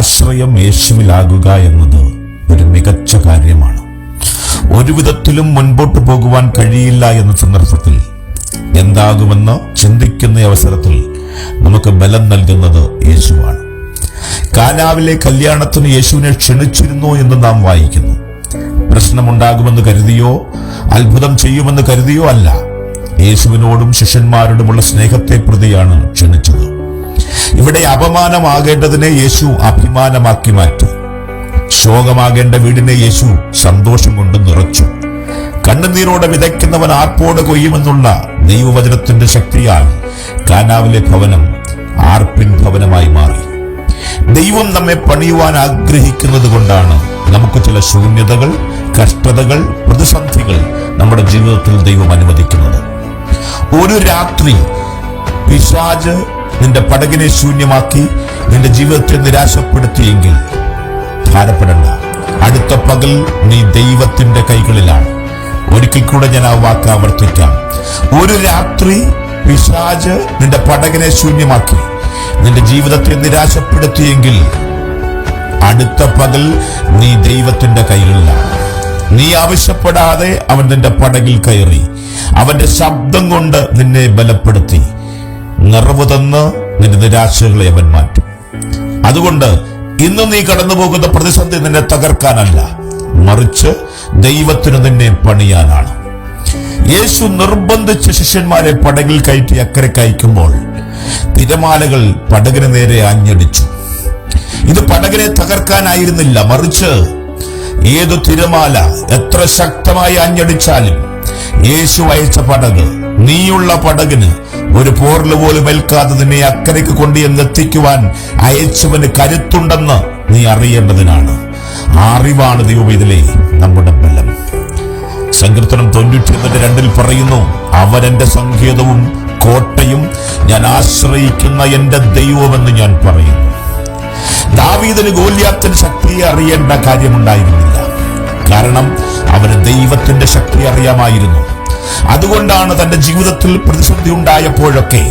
ആശ്രയം യേശുവിലാകുക എന്നത് ഒരു മികച്ച കാര്യമാണ്. ഒരു വിധത്തിലും മുൻപോട്ട് പോകുവാൻ കഴിയില്ല എന്ന സന്ദർഭത്തിൽ എന്താകുമെന്ന് ചിന്തിക്കുന്ന അവസരത്തിൽ നമുക്ക് ബലം നൽകുന്നത് യേശുവാണ്. കാനാവിലെ കല്യാണത്തിന് യേശുവിനെ ക്ഷണിച്ചിരുന്നു എന്ന് നാം വായിക്കുന്നു. പ്രശ്നമുണ്ടാകുമെന്ന് കരുതിയോ അത്ഭുതം ചെയ്യുമെന്ന് കരുതിയോ അല്ല, യേശുവിനോടും ശിഷ്യന്മാരോടുമുള്ള സ്നേഹത്തെ പ്രതിയാണ് ക്ഷണിച്ചത്. ഇവിടെ അപമാനമാകേണ്ടതിനെ യേശു അഭിമാനമാക്കി മാറ്റി. ശോകമാകേണ്ട വീടിനെ യേശു സന്തോഷം കൊണ്ട് നിറച്ചു. കണ്ണുനീരോടെ വിതയ്ക്കുന്നവൻ ആർപ്പോടെ കൊയ്യുമെന്നുള്ള ദൈവവചനത്തിന്റെ ശക്തിയാൽ കാനാവിലെ ഭവനം ആർപ്പിൻ ഭവനമായി മാറി. ദൈവം നമ്മെ പണിയുവാൻ ആഗ്രഹിക്കുന്നത് കൊണ്ടാണ് നമുക്ക് ചില ശൂന്യതകൾ, കഷ്ടതകൾ, പ്രതിസന്ധികൾ നമ്മുടെ ജീവിതത്തിൽ ദൈവം അനുവദിക്കുന്നത്. ഒരു രാത്രി പിശാച് നിന്റെ പടകിനെ ശൂന്യമാക്കി നിന്റെ ജീവിതത്തെ നിരാശപ്പെടുത്തിയെങ്കിൽ ഭാരപ്പെടണ്ട. അടുത്ത പകൽ നീ ദൈവത്തിന്റെ കൈകളിലാണ്. ഒരിക്കൽ കൂടെ ഞാൻ ആ വാക്ക് ആവർത്തിക്കാം. ഒരു രാത്രി പിശാച് നിന്റെ പടകിനെ ശൂന്യമാക്കി നിന്റെ ജീവിതത്തെ നിരാശപ്പെടുത്തിയെങ്കിൽ അടുത്ത പകൽ നീ ദൈവത്തിന്റെ കൈകളിലാണ്. നീ ആവശ്യപ്പെടാതെ അവൻ നിന്റെ പടകിൽ കയറി അവന്റെ ശബ്ദം കൊണ്ട് നിന്നെ ബലപ്പെടുത്തി നിറവ് തന്ന് നിന്റെ നിരാശകളെ അവൻ മാറ്റും. അതുകൊണ്ട് ഇന്ന് നീ കടന്നു പോകുന്ന പ്രതിസന്ധി നിന്നെ തകർക്കാനല്ല, മറിച്ച് ദൈവത്തിന് നിന്നെ പണിയാനാണ്. യേശു നിർബന്ധിച്ച് ശിഷ്യന്മാരെ പടകിൽ കയറ്റി അക്കരെ അയക്കുമ്പോൾ തിരമാലകൾ പടകിന് നേരെ ആഞ്ഞടിച്ചു. ഇത് പടകിനെ തകർക്കാനായിരുന്നില്ല, മറിച്ച് ഏതു തിരമാല എത്ര ശക്തമായി ആഞ്ഞടിച്ചാലും യേശു അയച്ച പടക്, നീയുള്ള പടകിന് ഒരു പോർല് പോലും ഏൽക്കാതെ നിന്നെ അക്കരയ്ക്ക് കൊണ്ടുവന്നെത്തിക്കുവാൻ അയച്ചവന് കരുത്തുണ്ടെന്ന് നീ അറിയേണ്ടതിനാണ്. ആ അറിവാണ് ദൈവവേദിലെ നമ്മുടെ ബലം. സങ്കീർത്തനം 91:2 പറയുന്നു, അവൻ എന്റെ സങ്കേതവും കോട്ടയും ഞാൻ ആശ്രയിക്കുന്ന എന്റെ ദൈവമെന്ന് ഞാൻ പറയുന്നു. ദാവീദിന് ഗോലിയാത്തിന്റെ ശക്തിയെ അറിയേണ്ട കാര്യമുണ്ടായിരുന്നില്ല. കാരണം അവന് ദൈവത്തിന്റെ ശക്തി അറിയാമായിരുന്നു. അതുകൊണ്ടാണ് തന്റെ ജീവിതത്തിൽ പ്രതിസന്ധി ഉണ്ടായപ്പോഴൊക്കെ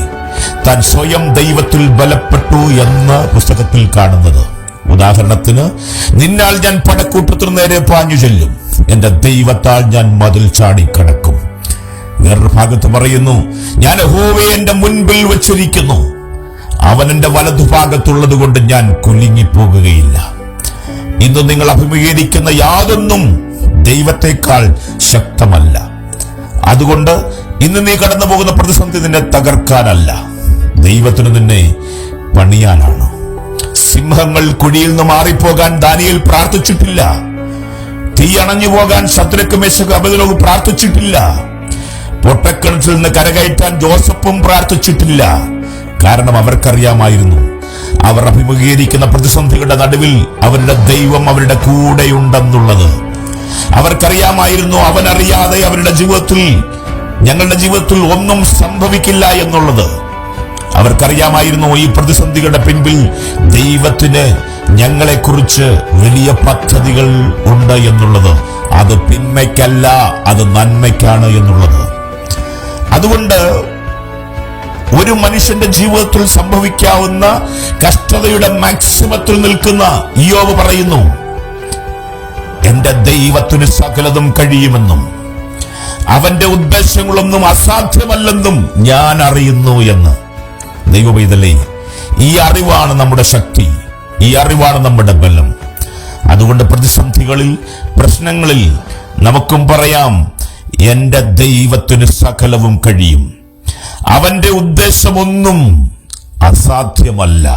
താൻ സ്വയം ദൈവത്തിൽ ബലപ്പെട്ടു എന്ന് പുസ്തകത്തിൽ കാണുന്നത്. ഉദാഹരണത്തിന്, നിന്നാൽ ഞാൻ പടക്കൂട്ടത്തിന് നേരെ പാഞ്ഞു ചെല്ലും, എന്റെ ദൈവത്താൽ ഞാൻ മതിൽ ചാടിക്കടക്കും. വേറൊരു ഭാഗത്ത് പറയുന്നു, ഞാൻ യഹോവയെ എന്റെ മുൻപിൽ വച്ചിരിക്കുന്നു, അവൻ എന്റെ വലതുഭാഗത്തുള്ളത് കൊണ്ട് ഞാൻ കുലുങ്ങിപ്പോകുകയില്ല. ഇന്ന് നിങ്ങൾ അഭിമുഖീകരിക്കുന്ന യാതൊന്നും ദൈവത്തെക്കാൾ ശക്തമല്ല. അതുകൊണ്ട് ഇന്ന് നീ കടന്നു പോകുന്ന പ്രതിസന്ധി നിന്നെ തകർക്കാനല്ല, ദൈവത്തിന് നിന്നെ പണിയാനാണ്. സിംഹങ്ങൾ കുഴിയിൽ നിന്ന് മാറിപ്പോകാൻ ദാനിയേൽ പ്രാർത്ഥിച്ചിട്ടില്ല. തീ അണഞ്ഞു പോകാൻ ശദ്രക്ക്, മേശക്ക്, അബേദ്നെഗോ പ്രാർത്ഥിച്ചിട്ടില്ല. പൊട്ടക്കിണറ്റിൽ നിന്ന് കരകയറ്റാൻ ജോസഫും പ്രാർത്ഥിച്ചിട്ടില്ല. കാരണം അവർക്കറിയാമായിരുന്നു, അവർ അഭിമുഖീകരിക്കുന്ന പ്രതിസന്ധികളുടെ നടുവിൽ അവരുടെ ദൈവം അവരുടെ കൂടെയുണ്ടെന്നുള്ളത്. അവർക്കറിയാമായിരുന്നു, അവനറിയാതെ അവരുടെ ജീവിതത്തിൽ, ഞങ്ങളുടെ ജീവിതത്തിൽ ഒന്നും സംഭവിക്കില്ല എന്നുള്ളത്. അവർക്കറിയാമായിരുന്നു, ഈ പ്രതിസന്ധികളുടെ പിൻപിൽ ദൈവത്തിന് ഞങ്ങളെക്കുറിച്ച് വലിയ പദ്ധതികൾ ഉണ്ട് എന്നുള്ളത്. അത് തിന്മയ്ക്കല്ല, അത് നന്മയ്ക്കാണ് എന്നുള്ളത്. അതുകൊണ്ട് ഒരു മനുഷ്യന്റെ ജീവിതത്തിൽ സംഭവിക്കാവുന്ന കഷ്ടതയുടെ മാക്സിമത്തിൽ നിൽക്കുന്ന ഇയ്യോബ് പറയുന്നു, എന്റെ ദൈവത്തിന് സകലതും കഴിയുമെന്നും അവന്റെ ഉദ്ദേശങ്ങളൊന്നും അസാധ്യമല്ലെന്നും ഞാൻ അറിയുന്നു എന്ന്. ദൈവവേദലേ, ഈ അറിവാണ് നമ്മുടെ ശക്തി, ഈ അറിവാണ് നമ്മുടെ ബലം. അതുകൊണ്ട് പ്രതിസന്ധികളിൽ, പ്രശ്നങ്ങളിൽ നമുക്കും പറയാം, എന്റെ ദൈവത്തിന് സകലവും കഴിയും, അവന്റെ ഉദ്ദേശമൊന്നും അസാധ്യമല്ല.